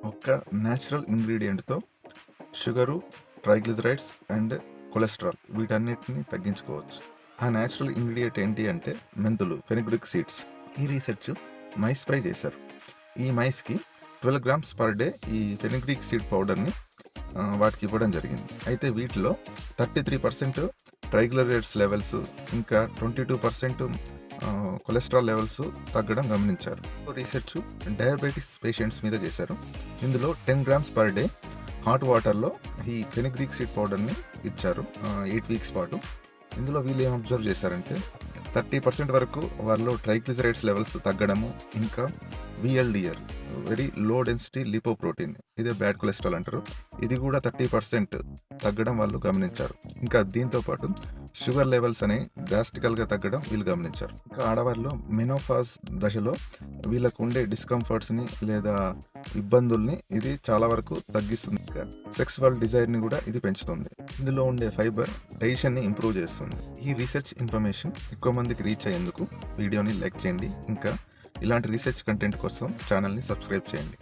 ఒక్క న్యాచురల్ ఇంగ్రీడియంట్‌తో sugar, triglycerides and cholesterol వీటన్నిటిని తగ్గించుకోవచ్చు. ఆ న్యాచురల్ ఇంగ్రీడియంట్ ఏంటి అంటే మెంతులు, ఫెనుగ్రిక్ సీడ్స్. ఈ రీసెర్చ్ మైస్‌పై చేశారు. ఈ మైస్‌కి 12 గ్రామ్స్ పర్ డే ఈ ఫెనుగ్రిక్ సీడ్ పౌడర్‌ని వాటికి ఇవ్వడం జరిగింది. అయితే వీటిలో 33% ట్రైగ్లిజరైడ్స్ లెవెల్స్ ఇంకా 22% కొలెస్ట్రాల్ లెవెల్స్ తగ్గడం గమనించారు. రీసెర్చ్ డయాబెటిస్ పేషెంట్స్ మీద చేశారు. ఇందులో 10 గ్రామ్స్ పర్ డే హాట్ వాటర్లో ఈ ఫెనుగ్రీక్ సీడ్ పౌడర్ని ఇచ్చారు 8 వీక్స్ పాటు. ఇందులో వీళ్ళు ఏం అబ్జర్వ్ చేశారంటే 30% వరకు వారిలో ట్రైగ్లిజరైడ్స్ లెవెల్స్ తగ్గడము, ఇంకా విఎల్డిఆర్ వెరీ లో డెన్సిటీ లిపోప్రోటీన్, ఇదే బ్యాడ్ కొలెస్ట్రాల్ అంటారు, ఇది కూడా 30% తగ్గడం వాళ్ళు గమనించారు. ఇంకా దీంతో పాటు షుగర్ లెవెల్స్ అనేవి డ్రాస్టికల్గా తగ్గడం వీళ్ళు గమనించారు. ఇంకా ఆడవారిలో మెనోఫాజ్ దశలో వీళ్ళకు ఉండే డిస్కంఫర్ట్స్ని లేదా ఇబ్బందుల్ని ఇది చాలా వరకు తగ్గిస్తుంది. సెక్సువల్ డిజైర్ని కూడా ఇది పెంచుతుంది. ఇందులో ఉండే ఫైబర్ డైజెషన్ని ఇంప్రూవ్ చేస్తుంది. ఈ రీసెర్చ్ ఇన్ఫర్మేషన్ ఎక్కువ మందికి రీచ్ అయ్యేందుకు వీడియోని లైక్ చేయండి. ఇంకా ఇలాంటి రీసెర్చ్ కంటెంట్ కోసం ఛానల్ని సబ్స్క్రైబ్ చేయండి.